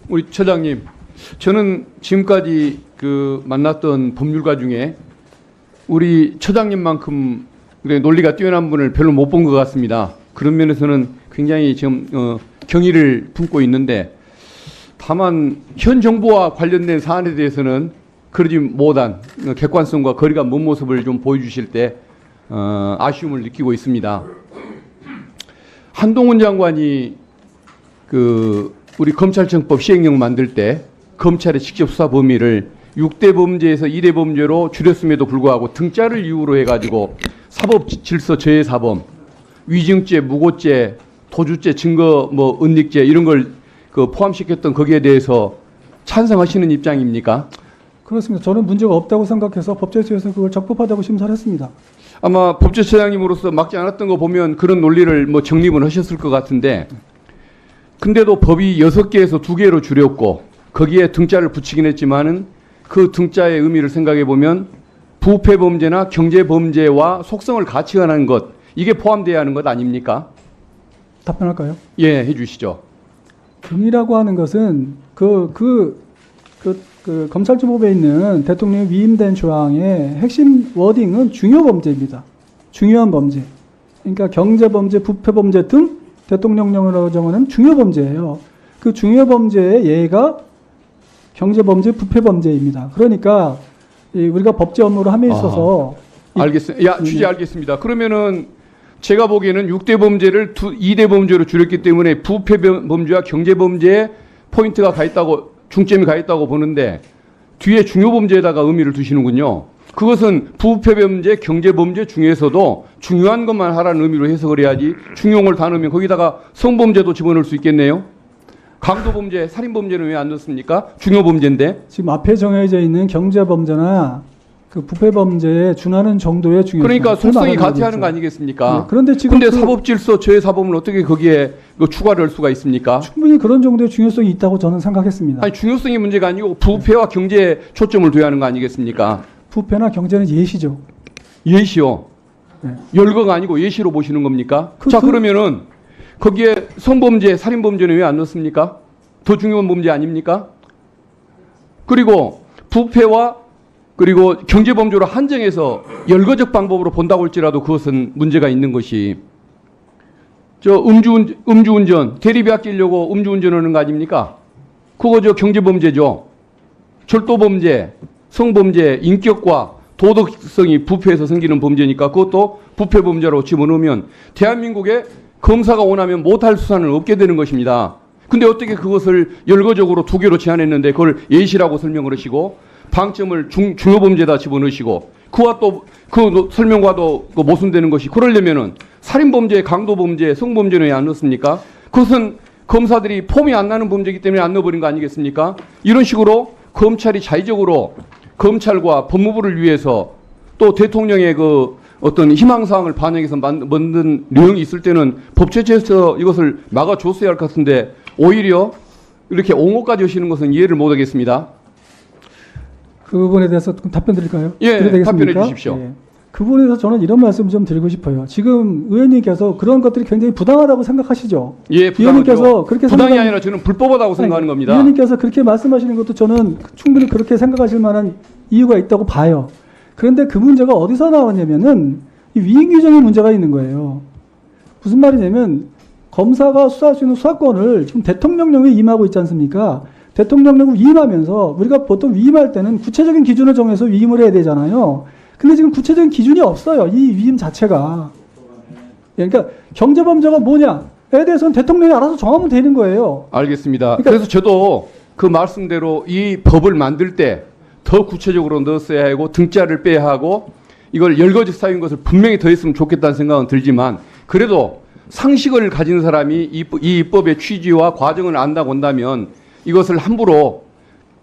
우리 처장님, 저는 지금까지 만났던 법률가 중에 우리 처장님만큼 논리가 뛰어난 분을 별로 못 본 것 같습니다. 그런 면에서는 굉장히 지금 경의를 품고 있는데, 다만 현 정부와 관련된 사안에 대해서는 그러지 못한 객관성과 거리가 먼 모습을 좀 보여주실 때 아쉬움을 느끼고 있습니다. 한동훈 장관이 우리 검찰청법 시행령 만들 때 검찰의 직접 수사 범위를 6대 범죄에서 2대 범죄로 줄였음에도 불구하고 등자를 이유로 해가지고 사법질서 저해사범, 위증죄, 무고죄, 도주죄, 증거 은닉죄 이런 걸 포함시켰던 거기에 대해서 찬성하시는 입장입니까? 그렇습니다. 저는 문제가 없다고 생각해서 법제처에서 그걸 적법하다고 심사를 했습니다. 아마 법제처장님으로서 막지 않았던 거 보면 그런 논리를 정립은 하셨을 것 같은데, 근데도 법이 6개에서 2개로 줄였고 거기에 등자를 붙이긴 했지만은 그 등자의 의미를 생각해 보면 부패범죄나 경제범죄와 속성을 같이 하는 것, 이게 포함되어야 하는 것 아닙니까? 답변할까요? 예, 해주시죠. 등이라고 하는 것은 검찰청법에 있는 대통령이 위임된 조항의 핵심 워딩은 중요범죄입니다. 중요한 범죄. 그러니까 경제범죄, 부패범죄 등 대통령령으로 정하는 중요범죄예요. 그 중요범죄의 예가 경제범죄, 부패범죄입니다. 그러니까 우리가 법제 업무를 함에 있어서 알겠습니다. 취지 알겠습니다. 그러면은 제가 보기에는 6대 범죄를 2대 범죄로 줄였기 때문에 부패 범죄와 경제 범죄에 포인트가 가 있다고, 중점이 가 있다고 보는데 뒤에 중요 범죄에다가 의미를 두시는군요. 그것은 부패 범죄, 경제 범죄 중에서도 중요한 것만 하라는 의미로 해석을 해야지, 중용을 다 넣으면 거기다가 성범죄도 집어넣을 수 있겠네요. 강도범죄, 살인범죄는 왜 안 넣습니까? 중요범죄인데. 지금 앞에 정해져 있는 경제범죄나 부패범죄에 준하는 정도의 중요성. 그러니까 속성이 같이 하는 거 아니겠습니까? 네, 그런데 지금 사법질서 저해사범을 어떻게 거기에 추가를 할 수가 있습니까? 충분히 그런 정도의 중요성이 있다고 저는 생각했습니다. 아니, 중요성이 문제가 아니고 부패와 경제에 초점을 둬야 하는 거 아니겠습니까? 부패나 경제는 예시죠. 예시요. 네. 열거가 아니고 예시로 보시는 겁니까? 그러면은 거기에 성범죄, 살인범죄는 왜 안 넣습니까? 더 중요한 범죄 아닙니까? 그리고 부패와 그리고 경제범죄로 한정해서 열거적 방법으로 본다고 할지라도 그것은 문제가 있는 것이, 음주운전, 대리비 아끼려고 음주운전하는 거 아닙니까? 그거 경제범죄죠. 절도범죄, 성범죄, 인격과 도덕성이 부패해서 생기는 범죄니까 그것도 부패범죄로 집어넣으면 대한민국에 검사가 원하면 못할 수사는 없게 되는 것입니다. 근데 어떻게 그것을 열거적으로 2개로 제한했는데 그걸 예시라고 설명을 하시고 방점을 중요범죄다 집어넣으시고 그와 또 그 설명과도 모순되는 것이, 그러려면은 살인범죄, 강도범죄, 성범죄는 왜 안 넣습니까? 그것은 검사들이 폼이 안 나는 범죄이기 때문에 안 넣어버린 거 아니겠습니까? 이런 식으로 검찰이 자의적으로 검찰과 법무부를 위해서 또 대통령의 어떤 희망사항을 반영해서 만든 내용이 있을 때는 법제처에서 이것을 막아줬어야 할 것 같은데 오히려 이렇게 옹호까지 하시는 것은 이해를 못하겠습니다. 그 부분에 대해서 답변 드릴까요? 예, 답변해 주십시오. 예. 그 부분에 대해서 저는 이런 말씀 좀 드리고 싶어요. 지금 의원님께서 그런 것들이 굉장히 부당하다고 생각하시죠? 예, 의원님께서 그렇게 부당이 아니라 저는 불법하다고 생각하는 겁니다. 의원님께서 그렇게 말씀하시는 것도 저는 충분히 그렇게 생각하실 만한 이유가 있다고 봐요. 그런데 그 문제가 어디서 나왔냐면은 이 위임 규정의 문제가 있는 거예요. 무슨 말이냐면 검사가 수사할 수 있는 수사권을 지금 대통령령에 임하고 있지 않습니까? 대통령령을 위임하면서 우리가 보통 위임할 때는 구체적인 기준을 정해서 위임을 해야 되잖아요. 근데 지금 구체적인 기준이 없어요. 이 위임 자체가. 그러니까 경제범죄가 뭐냐에 대해서는 대통령이 알아서 정하면 되는 거예요. 알겠습니다. 그래서 저도 그 말씀대로 이 법을 만들 때 더 구체적으로 넣었어야 하고 등자를 빼야 하고 이걸 열거적 사유인 것을 분명히 더했으면 좋겠다는 생각은 들지만, 그래도 상식을 가진 사람이 이 입법의 취지와 과정을 안다고 한다면 이것을 함부로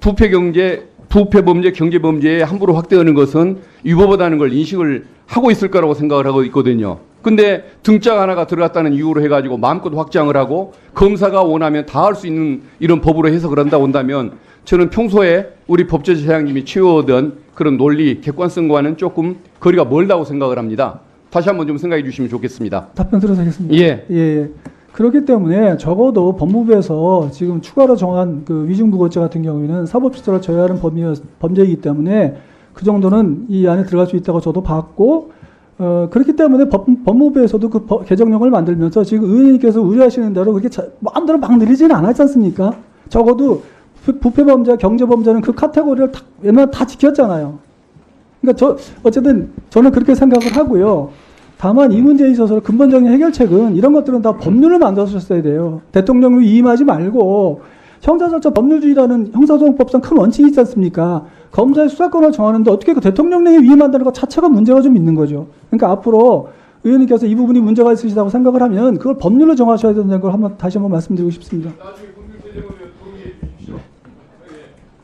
부패범죄, 경제범죄에 함부로 확대하는 것은 위법하다는 걸 인식을 하고 있을 거라고 생각을 하고 있거든요. 근데 등짝 하나가 들어갔다는 이유로 해가지고 마음껏 확장을 하고 검사가 원하면 다 할 수 있는 이런 법으로 해석을 한다고 한다면 저는 평소에 우리 법제처장님이 취해오던 그런 논리, 객관성과는 조금 거리가 멀다고 생각을 합니다. 다시 한번 좀 생각해 주시면 좋겠습니다. 답변 들어서 하겠습니다. 예. 예. 그렇기 때문에 적어도 법무부에서 지금 추가로 정한 그 위증부고죄 같은 경우에는 사법시설을 저해하는 범죄이기 때문에 그 정도는 이 안에 들어갈 수 있다고 저도 봤고, 그렇기 때문에 법무부에서도 그 개정령을 만들면서 지금 의원님께서 우려하시는 대로 그렇게 마음대로 막 늘리지는 않았지 않습니까? 적어도 부패범죄, 경제범죄는 그 카테고리를 웬만하면 다 지켰잖아요. 그러니까 어쨌든 저는 그렇게 생각을 하고요. 다만 이 문제에 있어서 근본적인 해결책은 이런 것들은 다 법률을 만들었어야 돼요. 대통령을 위임하지 말고 형사절차 법률주의라는 형사소송법상 큰 원칙이 있지 않습니까? 검사의 수사권을 정하는데 어떻게 그 대통령령에 위임한다는 것 자체가 문제가 좀 있는 거죠. 그러니까 앞으로 의원님께서 이 부분이 문제가 있으시다고 생각을 하면 그걸 법률로 정하셔야 된다는 걸 다시 한번 말씀드리고 싶습니다. 나중에 법률 개정을